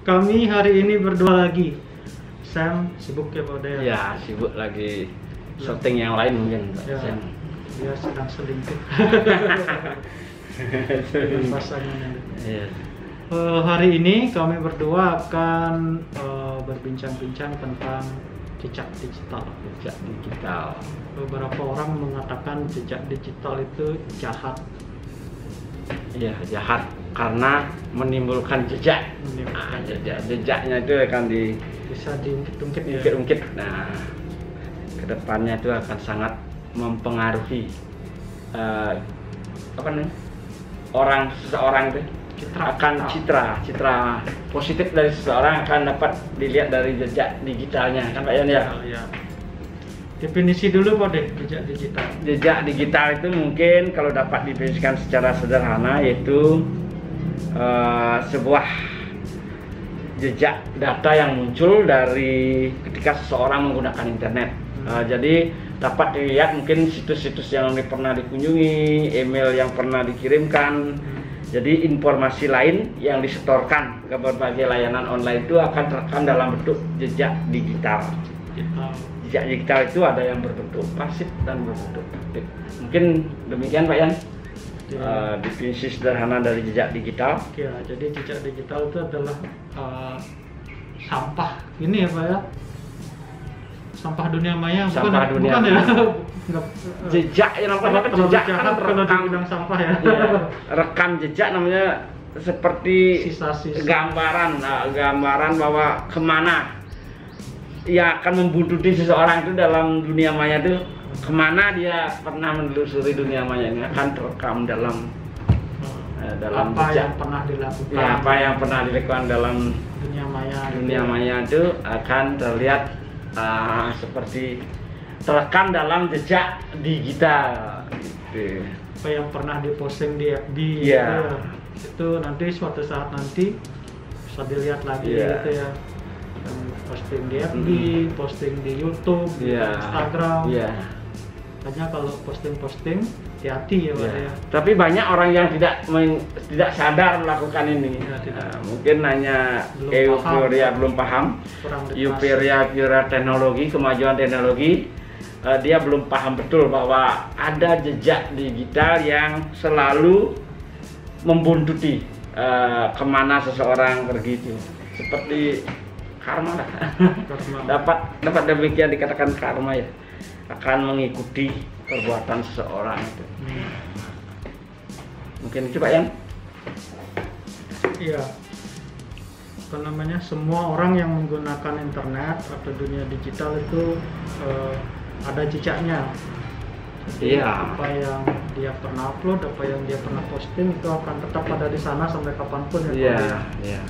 kami hari ini berdua lagi. Sam sibuk ya Pak Dea? Ya, sibuk lagi syuting yang lain mungkin Pak Ya, Sam. dia sedang selingkuh. Dengan pasangannya. Iya. Hari ini kami berdua akan berbincang-bincang tentang jejak digital. Jejak digital. Beberapa orang mengatakan jejak digital itu jahat. Iya, jahat karena menimbulkan jejak. Jejaknya itu akan Bisa diungkit-ungkit ya. diungkit-ungkit. Nah, kedepannya itu akan sangat mempengaruhi orang seseorang itu citra positif dari seseorang akan dapat dilihat dari jejak digitalnya, kan Pak Yan ya? Ya. Definisi dulu Pak De, jejak digital. Jejak digital itu mungkin kalau dapat didefinisikan secara sederhana yaitu sebuah jejak data yang muncul dari ketika seseorang menggunakan internet. Jadi dapat dilihat mungkin situs-situs yang pernah dikunjungi, email yang pernah dikirimkan. Jadi informasi lain yang disetorkan ke berbagai layanan online itu akan terekam dalam bentuk jejak digital. Jejak digital itu ada yang berbentuk pasif dan berbentuk aktif. Mungkin demikian Pak Yan. Definisi sederhana dari jejak digital. Ya, jadi jejak digital itu adalah sampah ini ya Pak ya. Sampah dunia maya, Sampah dunia bukan ya? Jejak yang namanya jejak kan kalau rekam dibilang sampah ya. Iya, rekam jejak namanya seperti Sisa-sisa. gambaran bahwa kemana ia akan membuntuti seseorang itu dalam dunia maya itu, kemana dia pernah menelusuri dunia maya ini akan terekam dalam apa jejak. yang pernah dilakukan. Ya, apa yang pernah dilakukan dalam dunia maya itu akan terlihat seperti terekam dalam jejak digital gitu. Apa yang pernah diposting di FB Iya. itu nanti suatu saat nanti bisa dilihat lagi Iya. gitu ya. Dan posting di FB, posting di YouTube, di Iya. Instagram. Iya. Makanya kalau posting hati-hati ya Pak Ya. ya. Tapi banyak orang yang tidak sadar melakukan ini. Ya, tidak. Mungkin hanya euforia belum paham. Kurang literasi. Euforia teknologi, kemajuan teknologi, dia belum paham betul bahwa ada jejak digital yang selalu membuntuti kemana seseorang pergi itu. Seperti karma lah. dapat demikian dikatakan karma ya, akan mengikuti perbuatan seseorang itu. Mungkin itu Pak Yan. Iya. Apa namanya? Semua orang yang menggunakan internet atau dunia digital itu ada jejaknya. Jadi, Iya. apa yang dia pernah upload, apa yang dia pernah posting itu akan tetap ada di sana sampai kapanpun ya. Iya, Pak ya. iya.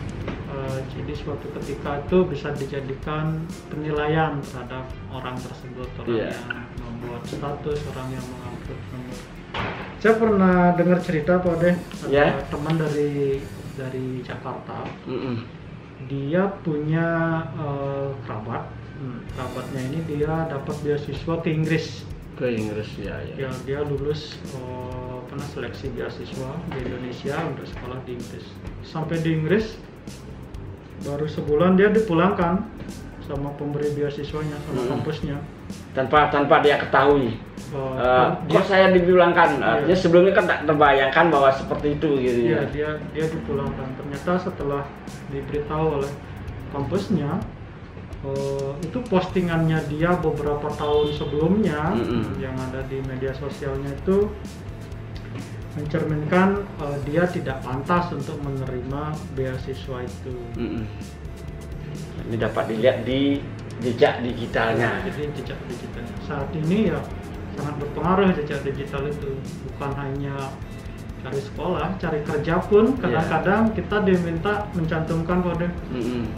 Jadi suatu ketika itu bisa dijadikan penilaian terhadap orang tersebut, orang Iya. yang membuat status, orang yang mengupload nomor. Saya pernah dengar cerita Pak De, ada Ya. teman dari Jakarta. Dia punya kerabat. Kerabatnya ini dia dapat beasiswa ke Inggris. Ke Inggris ya. Ya, dia lulus pernah seleksi beasiswa di Indonesia untuk sekolah di Inggris. Sampai di Inggris baru sebulan dia dipulangkan sama pemberi beasiswanya, sama kampusnya. Tanpa dia ketahui. Kok saya dipulangkan? Artinya sebelumnya kan tak terbayangkan bahwa seperti itu gitu. Iya, dia dipulangkan. Ternyata setelah diberitahu oleh kampusnya, itu postingannya dia beberapa tahun sebelumnya yang ada di media sosialnya itu mencerminkan dia tidak pantas untuk menerima beasiswa itu. Ini dapat dilihat di jejak digitalnya. Jadi jejak digitalnya saat ini ya sangat berpengaruh jejak digital itu. Bukan hanya cari sekolah, cari kerja pun kadang-kadang kita diminta mencantumkan kode,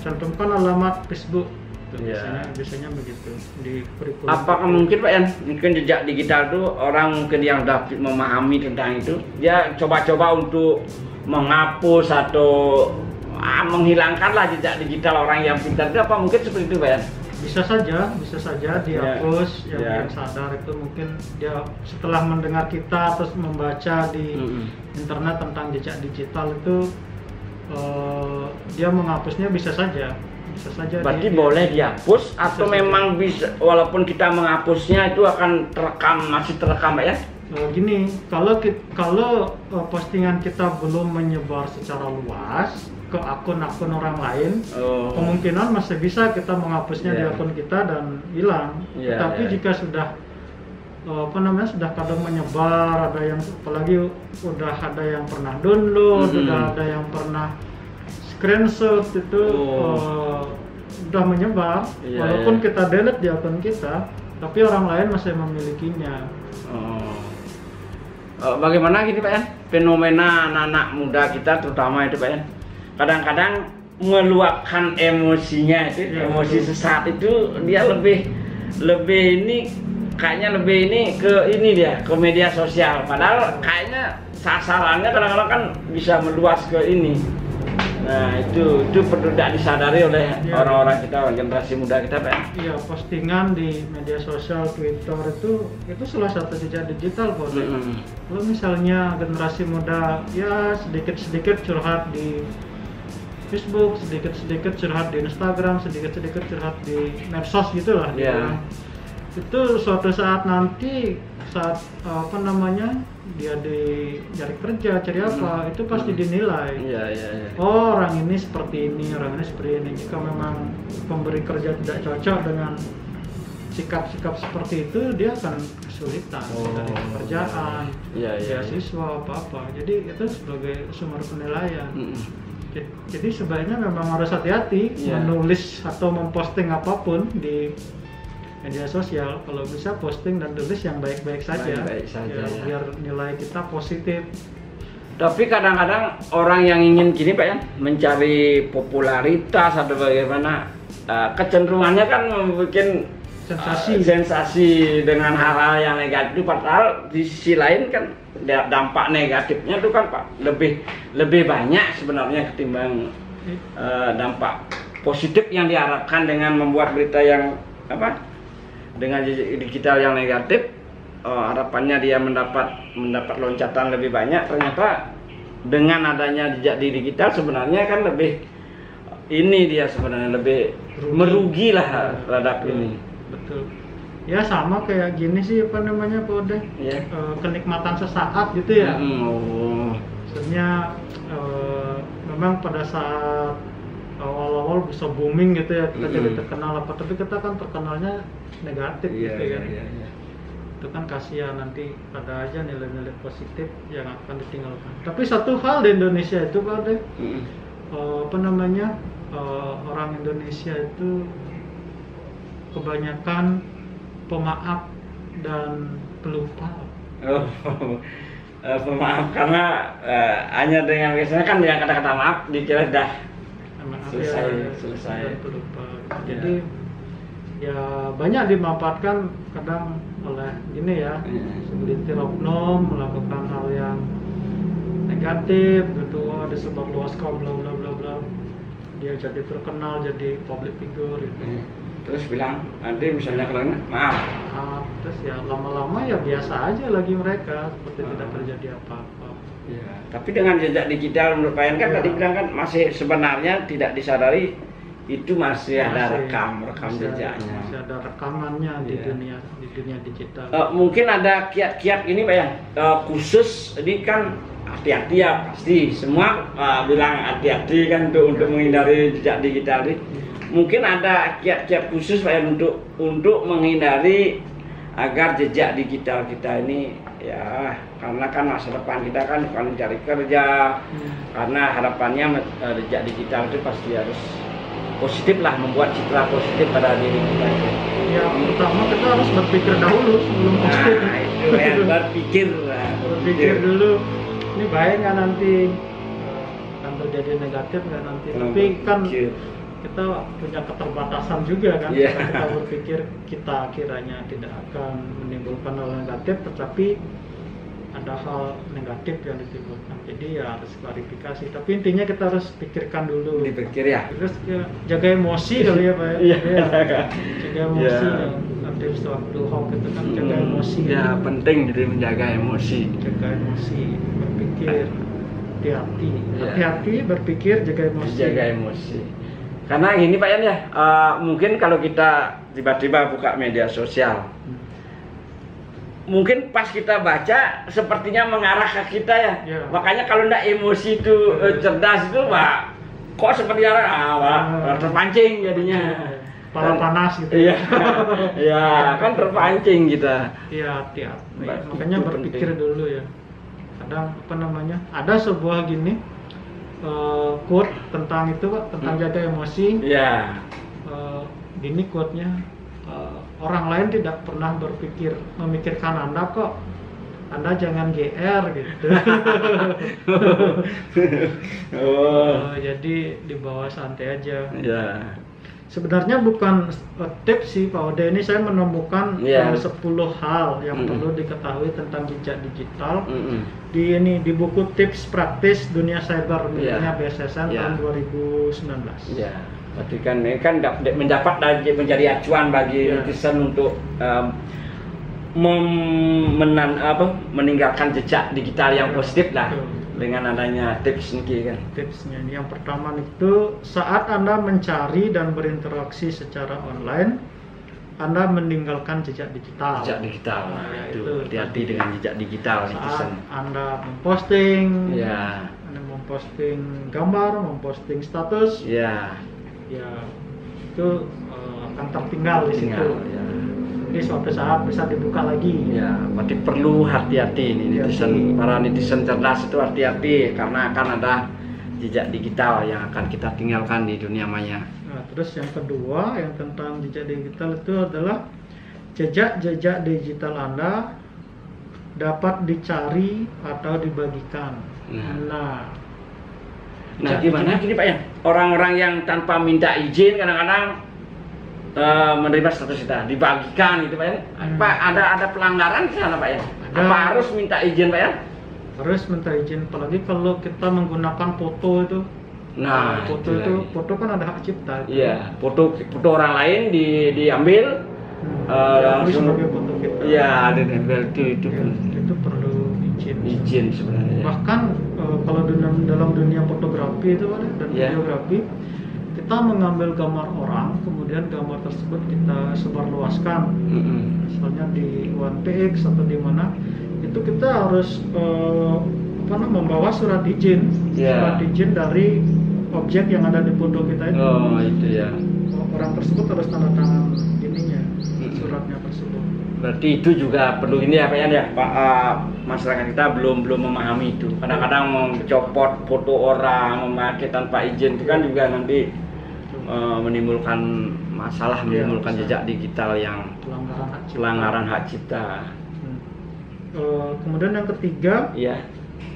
cantumkan alamat Facebook. Biasanya begitu di kurikulum. Apakah mungkin Pak Yan, mungkin jejak digital itu orang mungkin yang dapat memahami tentang itu, dia coba-coba untuk menghapus atau menghilangkanlah jejak digital orang yang pintar itu, apa mungkin seperti itu Pak Yan? Bisa saja dihapus. Yang sadar itu mungkin dia setelah mendengar kita terus membaca di internet tentang jejak digital itu dia menghapusnya bisa saja. Berarti boleh dihapus atau memang bisa, walaupun kita menghapusnya itu akan masih terekam Pak ya? Gini, kalau postingan kita belum menyebar secara luas ke akun-akun orang lain, kemungkinan masih bisa kita menghapusnya di akun kita dan hilang. Tapi jika sudah sudah kadang menyebar, ada yang apalagi udah ada yang pernah download, udah ada yang pernah screenshot itu udah menyebar, walaupun kita delete di akun kita, tapi orang lain masih memilikinya. Bagaimana gini Pak ya, fenomena anak-anak muda kita terutama itu Pak ya, kadang-kadang meluapkan emosinya itu, emosi sesaat itu dia lebih ini kayaknya lebih ini ke media sosial, padahal kayaknya sasarannya kadang-kadang kan bisa meluas ke ini. Nah itu perlu tidak disadari oleh orang-orang kita, generasi muda kita Pak. Iya, postingan di media sosial, Twitter itu salah satu jejak digital kok. Kalau misalnya generasi muda ya sedikit-sedikit curhat di Facebook, sedikit-sedikit curhat di Instagram, sedikit-sedikit curhat di medsos gitulah. Itu suatu saat nanti dia cari kerja, cari apa, itu pasti dinilai. Oh, orang ini seperti ini, orang ini seperti ini. Jika memang pemberi kerja tidak cocok dengan sikap-sikap seperti itu, dia akan kesulitan dari pekerjaan, beasiswa apa-apa. Jadi itu sebagai sumber penilaian. Jadi sebaiknya memang harus hati-hati menulis atau memposting apapun di media sosial. Kalau bisa posting dan tulis yang baik-baik saja, biar nilai kita positif. Tapi kadang-kadang orang yang ingin gini Pak ya, mencari popularitas atau bagaimana, kecenderungannya kan membuat sensasi dengan hal-hal yang negatif, padahal di sisi lain kan dampak negatifnya itu kan Pak lebih banyak sebenarnya ketimbang dampak positif yang diharapkan dengan membuat berita yang dengan digital yang negatif. Harapannya dia mendapat loncatan lebih banyak, ternyata dengan adanya jejak di digital sebenarnya kan lebih dia sebenarnya lebih merugi lah terhadap ini. Betul. Ya sama kayak gini sih Pak Ode, kenikmatan sesaat gitu ya. Maksudnya memang pada saat awal-awal bisa booming gitu ya, kita jadi terkenal apa, tapi kita kan terkenalnya negatif gitu kan. Itu kan kasihan, nanti ada aja nilai-nilai positif yang akan ditinggalkan. Tapi satu hal di Indonesia itu Pak Ode, orang Indonesia itu kebanyakan pemaaf dan pelupa. Pemaaf karena hanya dengan biasanya kan dengan kata-kata maaf dikira dah selesai. Pelupa. Jadi ya banyak dimanfaatkan kadang oleh gini ya, segelintir oknum melakukan hal yang negatif gitu, disebarluas kaum bla bla bla bla, dia jadi terkenal, jadi public figure gitu. Terus bilang nanti misalnya kelana maaf, terus ya lama-lama ya biasa aja lagi mereka, seperti tidak terjadi apa-apa. Tapi dengan jejak digital menurut Pak Yan kan tadi bilang kan masih sebenarnya tidak disadari itu masih ada rekam jejaknya. Masih ada rekamannya di dunia digital. Mungkin ada kiat-kiat ini Pak Yan, khusus ini kan hati-hati ya, pasti semua bilang hati-hati kan untuk menghindari jejak digital ini. Mungkin ada kiat-kiat khusus Pak Yan untuk menghindari agar jejak digital kita ini ya, karena kan masa depan kita kan bukan mencari kerja, karena harapannya jejak digital itu pasti harus positif lah, membuat citra positif pada diri kita. Ya, pertama kita harus berpikir dahulu sebelum posting. Itu yang berpikir dulu, ini baik nggak nanti, akan terjadi negatif nggak nanti. Tapi kan kita punya keterbatasan juga kan. Kita berpikir kita kiranya tidak akan menimbulkan hal negatif, tetapi ada hal negatif yang ditimbulkan. Jadi ya harus klarifikasi. Tapi intinya kita harus pikirkan dulu. Dipikir ya. Terus ya, jaga emosi kali ya Pak. Jaga emosi. Nanti waktu hoax itu kan jaga emosi. Ya penting jadi menjaga emosi. Jaga emosi, berpikir. hati-hati. Ya. Hati-hati berpikir, jaga emosi. Jaga emosi. Karena gini Pak Yan ya, mungkin kalau kita tiba-tiba buka media sosial, mungkin pas kita baca sepertinya mengarah ke kita ya. Ya. Makanya kalau ndak emosi itu cerdas itu Pak, kok seperti terpancing jadinya. Kepala panas gitu. Iya. Ya, kan terpancing kita. Iya, hati-hati. Itu Makanya berpikir penting. dulu ya. Kadang ada sebuah gini quote tentang itu Pak, tentang jaga emosi. Iya. Gini quote-nya, orang lain tidak pernah memikirkan Anda kok. Anda jangan GR gitu. Jadi dibawa santai aja. Iya. Sebenarnya bukan tips sih Pak Ode, ini saya menemukan 10 hal yang perlu diketahui tentang jejak digital di buku tips praktis dunia cyber miliknya BSSN tahun 2019. Iya. Berarti kan ini kan menjadi acuan bagi netizen untuk meninggalkan jejak digital yang positif lah. Dengan adanya tips ini kan. Tipsnya ini yang pertama itu, saat Anda mencari dan berinteraksi secara online, Anda meninggalkan jejak digital. Jejak digital. Nah, itu hati-hati dengan jejak digital saat netizen. Anda memposting, Ya. Anda memposting gambar, memposting status, Ya. ya itu akan tertinggal di situ. Ya. Jadi suatu saat bisa dibuka lagi. Ya, berarti perlu hati-hati nih netizen, para netizen cerdas itu hati-hati karena akan ada jejak digital yang akan kita tinggalkan di dunia maya. Nah, terus yang kedua yang tentang jejak digital itu adalah jejak digital Anda dapat dicari atau dibagikan. Nah Gimana gini Pak ya? Orang-orang yang tanpa minta izin kadang-kadang menerima status kita dibagikan gitu Pak ya. Pak ada pelanggaran di sana Pak ya? Apa harus minta izin Pak ya? Harus minta izin, apalagi kalau kita menggunakan foto itu. Nah, foto kan ada hak cipta. Iya, foto orang lain diambil langsung sebagai foto kita. Iya, ada nempel itu perlu izin sebenarnya. Bahkan kalau dalam dunia fotografi itu dan videografi, kita mengambil gambar orang, kemudian gambar tersebut kita sebarluaskan, misalnya di 1px atau di mana, itu kita harus membawa surat izin, surat izin dari objek yang ada di foto kita itu. Oh itu ya. Orang tersebut harus tanda tangan ininya, suratnya tersebut. Berarti itu juga perlu ini ya Pak ya, masyarakat kita belum memahami itu. Kadang-kadang mencopot foto orang, memakai tanpa izin itu kan juga nanti menimbulkan masalah, menimbulkan jejak digital yang pelanggaran hak cipta. Kemudian yang ketiga,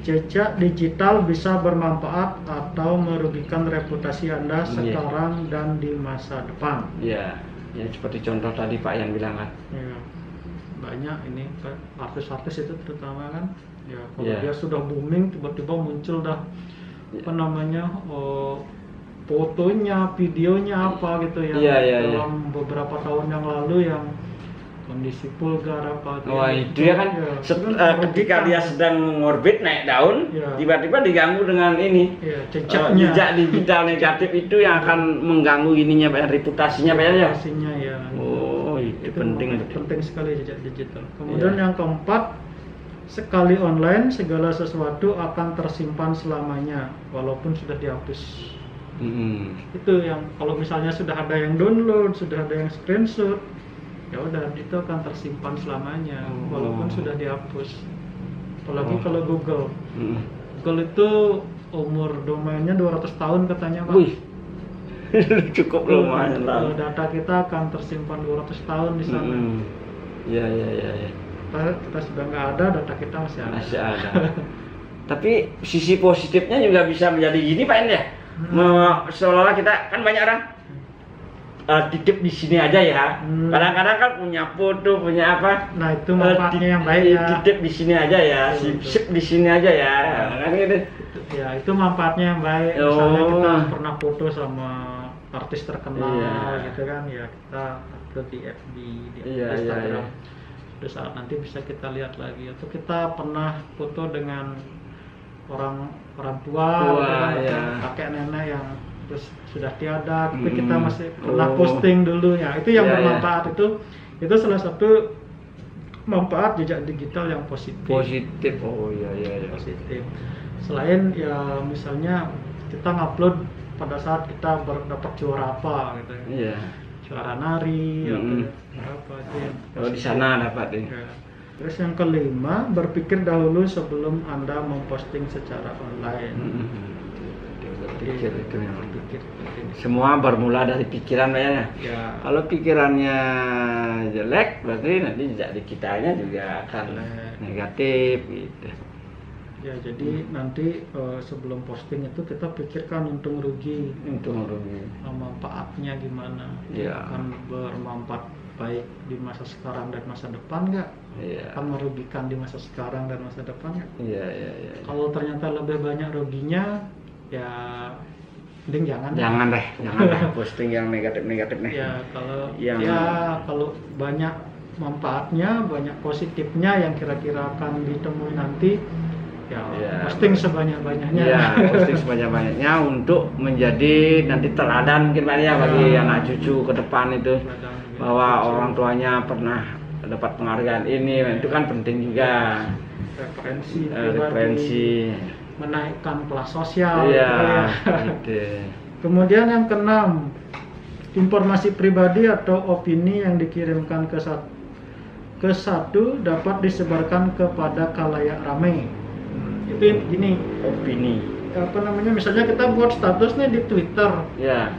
jejak digital bisa bermanfaat atau merugikan reputasi Anda sekarang dan di masa depan. Ya seperti contoh tadi Pak yang bilang kan. Ya, banyak ini artis-artis itu terutama kan. Ya kalau dia sudah booming, tiba-tiba muncul fotonya, videonya apa gitu ya. Dalam beberapa tahun yang lalu yang kondisi vulgar apa gitu. Wah itu ya kan ketika dia sedang ngorbit naik daun, tiba-tiba diganggu dengan ini jejak digital negatif itu yang akan mengganggu ininya Pak, reputasinya Pak ya. Reputasinya ya. Oh itu penting sekali jejak digital. Kemudian yang keempat, sekali online segala sesuatu akan tersimpan selamanya walaupun sudah dihapus. Itu yang kalau misalnya sudah ada yang download, sudah ada yang screenshot, ya udah itu akan tersimpan selamanya walaupun sudah dihapus. Apalagi kalau Google itu umur domainnya 200 tahun katanya Pak. Wih. Cukup lumayan lah. Data kita akan tersimpan 200 tahun di sana. Ya. Kita sudah nggak ada, data kita masih ada. Tapi sisi positifnya juga bisa menjadi gini Pak ya. Seolah-olah kita kan banyak orang titip di sini aja ya. Kadang-kadang kan punya foto, punya apa? Nah itu manfaatnya yang baik ya. Titip di sini aja ya, sip di sini aja ya. Kan gitu. Ya itu manfaatnya yang baik. Misalnya kita pernah foto sama artis terkenal gitu kan, ya kita upload di FB, di Instagram. Terus saat nanti bisa kita lihat lagi. Atau kita pernah foto dengan orang tua, ya. kakek nenek yang terus sudah tiada, tapi kita Hmm. masih pernah posting dulu ya. Itu yang Ya, bermanfaat. Itu salah satu manfaat jejak digital yang positif. Positif. Oh iya. Positif. Selain ya misalnya kita ngupload pada saat kita dapat juara apa gitu ya. Iya. Juara nari Mm-mm. atau apa itu yang Oh di sana dapat nih. ya. Terus yang kelima, berpikir dahulu sebelum Anda memposting secara online. Pikir itu memang. Berpikir. Semua bermula dari pikiran ya. Ya. Kalau pikirannya jelek, berarti nanti jejak digitalnya juga akan Jelek. negatif gitu. Ya, jadi nanti sebelum posting itu kita pikirkan untung rugi, Untung rugi. manfaatnya gimana. Ya. Akan bermanfaat baik di masa sekarang dan masa depan nggak? Iya. Akan merugikan di masa sekarang dan masa depan nggak? Iya. Kalau ternyata lebih banyak ruginya, ya mending jangan. Jangan deh posting yang negatif-negatif nih. Ya kalau Yang- kalau banyak manfaatnya, banyak positifnya yang kira-kira akan ditemui nanti, ya Ya. posting sebanyak-banyaknya. Iya, posting sebanyak-banyaknya untuk menjadi nanti teladan mungkin Pak ya bagi Ya. anak cucu ke depan itu, bahwa orang tuanya pernah dapat penghargaan ini, itu kan penting juga. referensi, Referensi. menaikkan kelas sosial. Iya, gitu ya. gitu. Kemudian yang keenam, informasi pribadi atau opini yang dikirimkan ke satu dapat disebarkan kepada khalayak ramai. Itu gini, Opini. apa namanya, misalnya kita buat status nih di Twitter, Ya.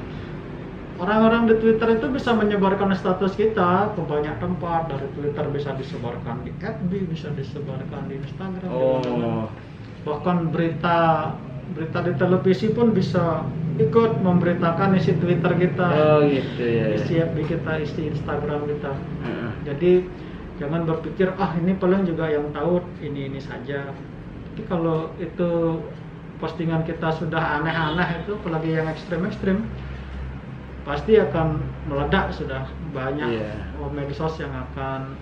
orang-orang di Twitter itu bisa menyebarkan status kita ke banyak tempat. Dari Twitter bisa disebarkan di FB, bisa disebarkan di Instagram, di mana-mana. Oh. Bahkan berita di televisi pun bisa ikut memberitakan isi Twitter kita, Oh gitu ya. isi FB kita, isi Instagram kita. Heeh. Jadi jangan berpikir ini paling juga yang tahu ini saja. Tapi kalau itu postingan kita sudah aneh-aneh, itu apalagi yang ekstrem-ekstrem, pasti akan meledak. Sudah banyak Iya. medsos yang akan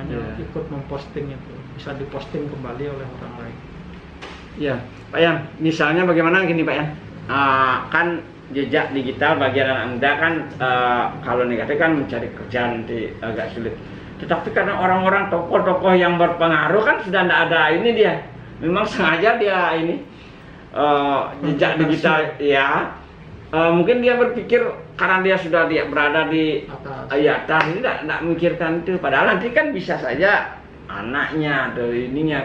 Iya. ikut memposting itu, bisa diposting kembali oleh orang lain. Ya, Pak Yan, misalnya bagaimana gini Pak Yan, kan jejak digital bagi anak Anda kan kalau negatif kan mencari kerjaan nanti agak sulit. Tetapi karena orang-orang tokoh-tokoh yang berpengaruh kan sudah tidak ada ini dia, memang sengaja dia ini jejak digital ya. Mungkin dia berpikir karena dia sudah berada di atas ini tidak mikirkan itu. Padahal nanti kan bisa saja anaknya atau ininya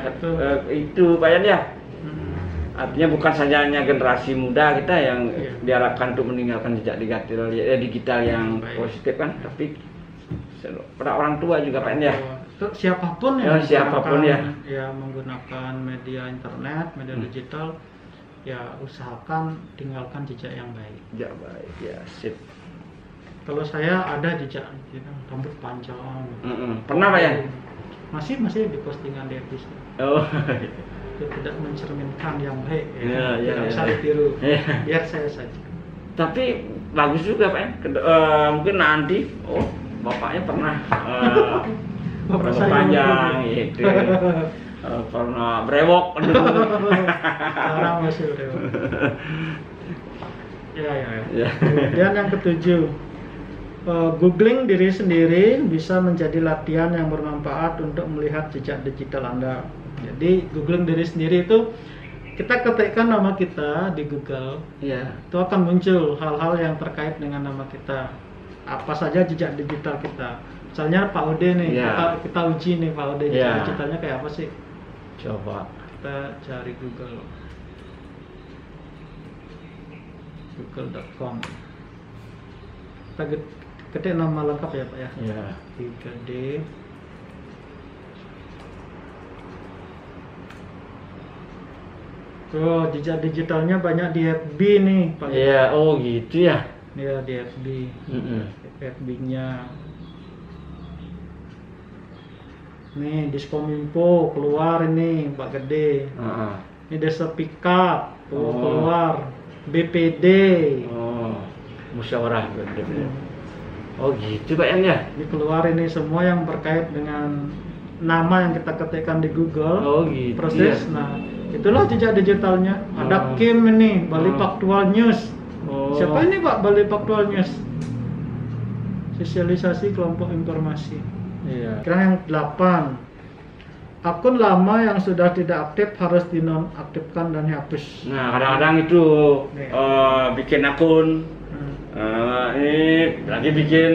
itu Pak Yan ya. Artinya bukan saja hanya generasi muda kita yang diharapkan untuk meninggalkan jejak digital yang positif kan, tapi pada orang tua juga Pak ya. Siapapun siapapun ya menggunakan media internet, media digital, ya usahakan tinggalkan jejak yang baik. Jejak baik ya, sip. Kalau saya ada jejak rambut panjang. Pernah Pak ya? Masih di postingan di episode. Oh. Tidak mencerminkan yang baik, tidak bisa ditiru. Biar saya saja. Tapi bagus juga Pak. Mungkin nanti, bapaknya pernah Bapak panjang gitu. Pernah brewok. Sekarang masih brewok. Ya. Kemudian yang ketujuh, googling diri sendiri bisa menjadi latihan yang bermanfaat untuk melihat jejak digital Anda. Jadi googling diri sendiri itu kita ketikkan nama kita di Google, itu akan muncul hal-hal yang terkait dengan nama kita. Apa saja jejak digital kita. Misalnya Pak Ode nih, kita uji nih Pak Ode jejak digitalnya kayak apa sih? Coba kita cari google.com. Kita ketik nama lengkap ya Pak ya. 3D. Jejak digitalnya banyak di FB nih Pak. Iya, gitu ya. Ya di FB. FB-nya. Nih Diskominfo keluar ini Pak Gede. Ini Desa Pickup keluar. BPD. Musyawarah BPD. Gitu Pak Yan ya. Ini keluar ini semua yang berkait dengan nama yang kita ketikkan di Google. Gitu. Proses. Nah, Itulah jejak digitalnya. Ada Kim ini, Bali Faktual News. Siapa ini Pak Bali Faktual News? Sosialisasi kelompok informasi. Iya. Sekarang yang 8. Akun lama yang sudah tidak aktif harus dinonaktifkan dan dihapus. Nah, kadang-kadang itu bikin akun ini lagi bikin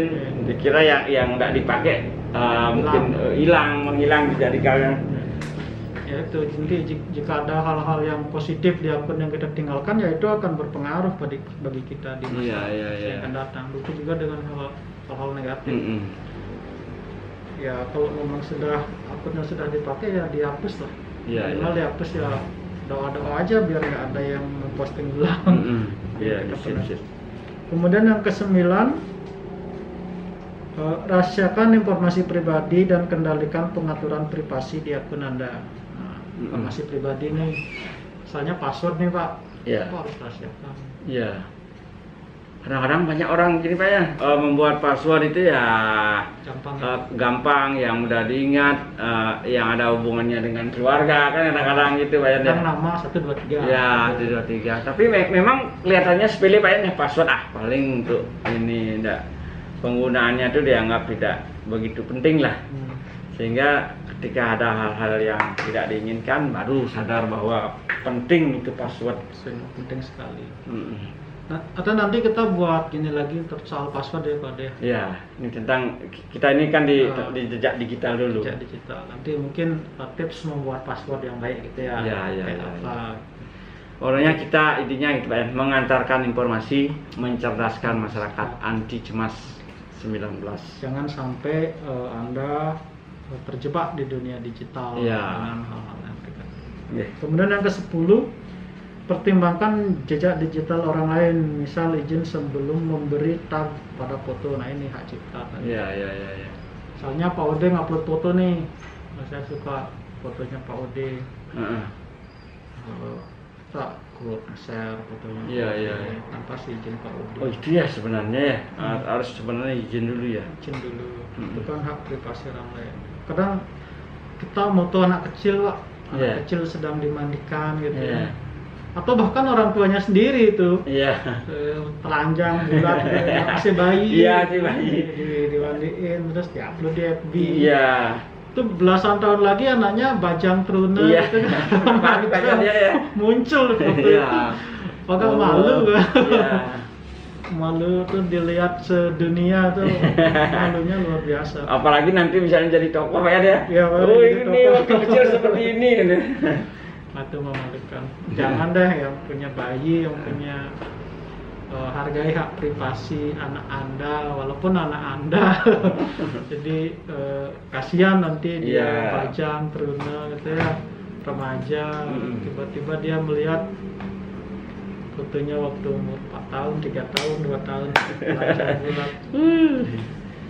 dikira yang nggak dipakai mungkin menghilang jadi kalian. Ya itu, jadi jika ada hal-hal yang positif di akun yang kita tinggalkan, ya itu akan berpengaruh bagi kita di masa yang akan datang. Begitu juga dengan hal-hal negatif. Ya kalau memang akunnya sudah dipakai, ya dihapus lah. Minimal dihapus, ya doa-doa aja biar nggak ada yang memposting ulang. Kemudian yang ke-9, rahasiakan informasi pribadi dan kendalikan pengaturan privasi di akun Anda. Informasi pribadi nih, misalnya password nih Pak, harus rahasiakan. Iya. Kadang-kadang banyak orang gini Pak ya, membuat password itu ya gampang, yang mudah diingat, yang ada hubungannya dengan keluarga kan kadang-kadang gitu Pak ya. Yang nama 123. Ya 123. Tapi memang kelihatannya sepele Pak ya, password paling untuk ini penggunaannya itu dianggap tidak begitu penting lah. Sehingga ketika ada hal-hal yang tidak diinginkan baru sadar bahwa penting itu password. Penting sekali. Nah, atau nanti kita buat gini lagi untuk soal password ya Pak De. Ya, ini tentang kita ini kan di jejak digital dulu. Jejak digital. Nanti mungkin tips membuat password yang baik gitu ya. Apa. Orangnya kita intinya gitu Pak ya, mengantarkan informasi, mencerdaskan masyarakat anti cemas 19. Jangan sampai Anda terjebak di dunia digital dengan hal-hal yang negatif. Kemudian yang ke-10, pertimbangkan jejak digital orang lain, misal izin sebelum memberi tag pada foto. Nah ini hak cipta tadi. Misalnya Pak Ode ngupload foto nih, saya suka fotonya Pak Ode. Tak share fotonya. Tanpa izin Pak Ode. Oh itu ya sebenarnya ya, harus sebenarnya izin dulu ya. Izin dulu. Itu kan hak privasi orang lain. Kadang kita foto anak kecil Pak, anak kecil sedang dimandikan gitu. Atau bahkan orang tuanya sendiri itu telanjang bulat masih bayi, dimandiin terus diupload di FB. Itu belasan tahun lagi anaknya bajang truna gitu kan muncul foto itu, maka malu kan. Malu tuh dilihat sedunia tuh, malunya luar biasa. Apalagi nanti misalnya jadi tokoh ya dia. Oh ini waktu kecil seperti ini. Itu memalukan. Jangan deh yang punya bayi, yang punya hargai hak privasi anak Anda, walaupun anak Anda. Jadi kasihan nanti dia bajang, teruna gitu ya, remaja, tiba-tiba dia melihat fotonya waktu umur 4 tahun, 3 tahun, 2 tahun, bulat.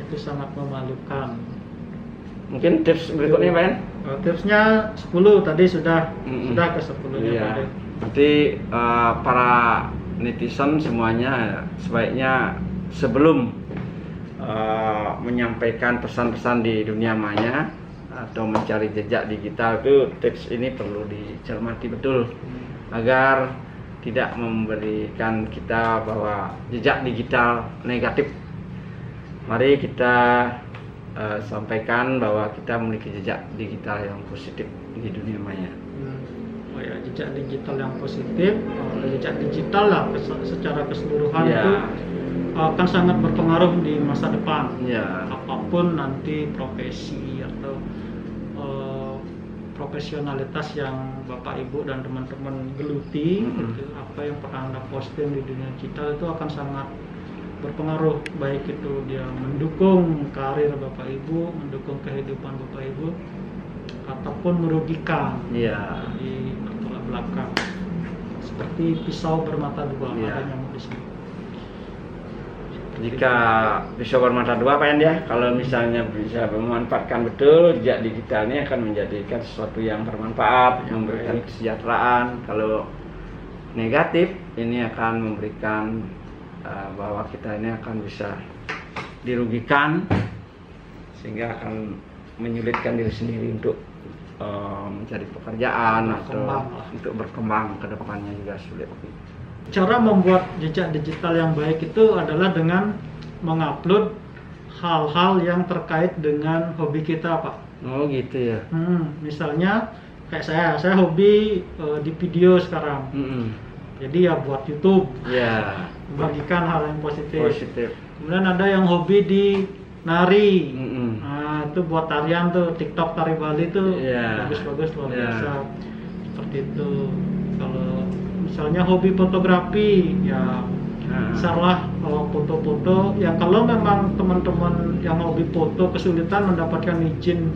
Itu sangat memalukan. Mungkin tips berikutnya Pak? Tipsnya 10 tadi sudah ke 10-nya Pak. Nanti para netizen semuanya sebaiknya sebelum menyampaikan pesan-pesan di dunia maya atau mencari jejak digital itu tips ini perlu dicermati betul agar tidak memberikan kita bahwa jejak digital negatif. Mari kita sampaikan bahwa kita memiliki jejak digital yang positif di dunia maya. Oh ya, jejak digital yang positif, jejak digital lah secara keseluruhan itu akan sangat berpengaruh di masa depan. Apapun nanti profesi atau profesionalitas yang Bapak Ibu dan teman-teman geluti, gitu, apa yang pernah Anda posting di dunia digital itu akan sangat berpengaruh, baik itu dia mendukung karir Bapak Ibu, mendukung kehidupan Bapak Ibu, ataupun merugikan di latar belakang, seperti pisau bermata dua. Ada nyamuk di sini. Jika pisau bermata dua Pak ya, kalau misalnya bisa memanfaatkan betul, jejak digital ini akan menjadikan sesuatu yang bermanfaat, memberikan kesejahteraan. Kalau negatif, ini akan memberikan bahwa kita ini akan bisa dirugikan, sehingga akan menyulitkan diri sendiri untuk mencari pekerjaan atau Berkembang lah. untuk berkembang ke depannya juga sulit. Cara membuat jejak digital yang baik itu adalah dengan mengupload hal-hal yang terkait dengan hobi kita, Pak. Oh gitu ya. Misalnya kayak saya hobi di video sekarang. Jadi ya buat YouTube, Ya. membagikan hal yang positif. Positif. Kemudian ada yang hobi di nari. Mm-mm. Nah, itu buat tarian tuh, TikTok tari Bali tuh Iya. bagus-bagus luar Iya. biasa. Seperti itu. Kalau misalnya hobi fotografi, ya share lah foto-foto. Ya kalau memang teman-teman yang hobi foto kesulitan mendapatkan izin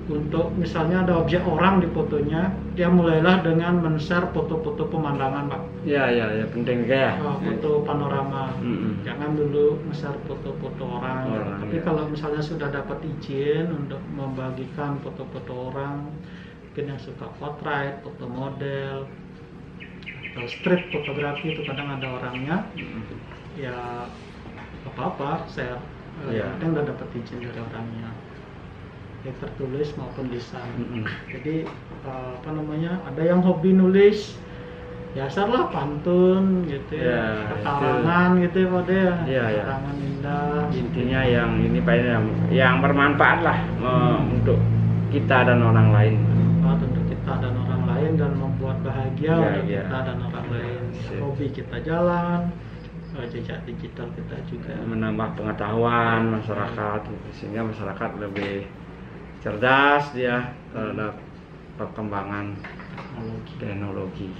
untuk misalnya ada objek orang di fotonya, dia mulailah dengan men-share foto-foto pemandangan, Pak. Ya penting juga ya. Foto panorama. Jangan dulu nge-share foto-foto orang. Tapi ya. kalau misalnya sudah dapat izin untuk membagikan foto-foto orang, mungkin yang suka portrait, foto model, atau street fotografi itu kadang ada orangnya, ya apa-apa share. Iya. Kadang udah dapat izin dari orangnya, ya tertulis maupun lisan. Jadi ada yang hobi nulis, ya share lah pantun gitu ya, karangan gitu ya Pak ya. Iya. Karangan indah. Intinya yang ini Pak, yang bermanfaat lah untuk kita dan orang lain. Untuk kita dan orang lain dan membuat bahagia untuk kita dan orang lain. Hobi kita jalan, jejak digital kita juga menambah pengetahuan masyarakat, sehingga masyarakat lebih cerdas dia terhadap perkembangan teknologi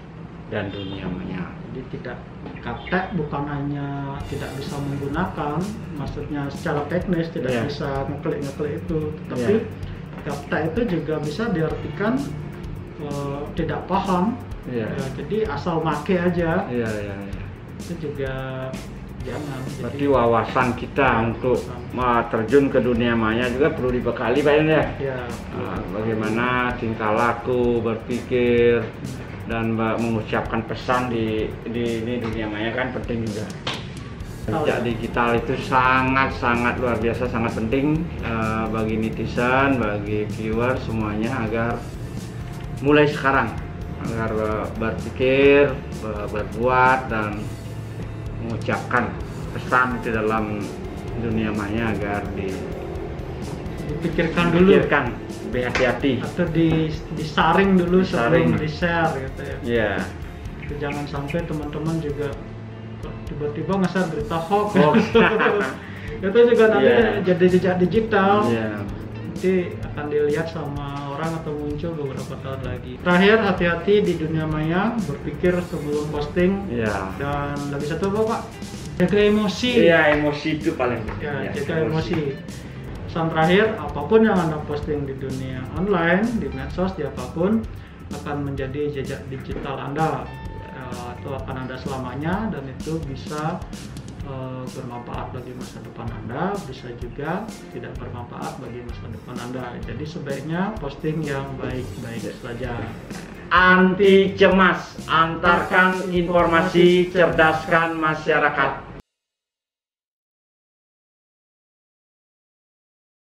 dan dunia maya. Jadi tidak kaptek bukan hanya tidak bisa menggunakan, maksudnya secara teknis tidak bisa ngeklik itu, tapi kaptek itu juga bisa diartikan tidak paham. Jadi asal make aja. Itu juga jangan. Berarti wawasan kita untuk terjun ke dunia maya juga perlu dibekali Pak ya. Bagaimana tingkah laku, berpikir, dan mengucapkan pesan di dunia maya kan penting juga. Jejak digital itu sangat luar biasa, sangat penting bagi netizen, bagi viewer semuanya, agar mulai sekarang agar berpikir, berbuat, dan mengucapkan pesan di dalam dunia maya agar dipikirkan dulu, lebih hati-hati, atau disaring dulu sebelum di-share gitu ya. Jangan sampai teman-teman juga tiba-tiba nge-share berita hoax. Itu juga nanti jadi jejak digital. Nanti akan dilihat sama orang atau muncul beberapa tahun lagi. Terakhir, hati-hati di dunia maya, berpikir sebelum posting. Dan lebih satu apa Pak? Jaga emosi. Emosi itu paling penting. Jaga emosi. Pesan terakhir, apapun yang Anda posting di dunia online, di medsos, di apapun, akan menjadi jejak digital Anda. Itu akan ada selamanya, dan itu bisa bermanfaat bagi masa depan Anda, bisa juga tidak bermanfaat bagi masa depan Anda. Jadi sebaiknya posting yang baik-baik saja. Anti cemas, antarkan informasi, cerdaskan masyarakat.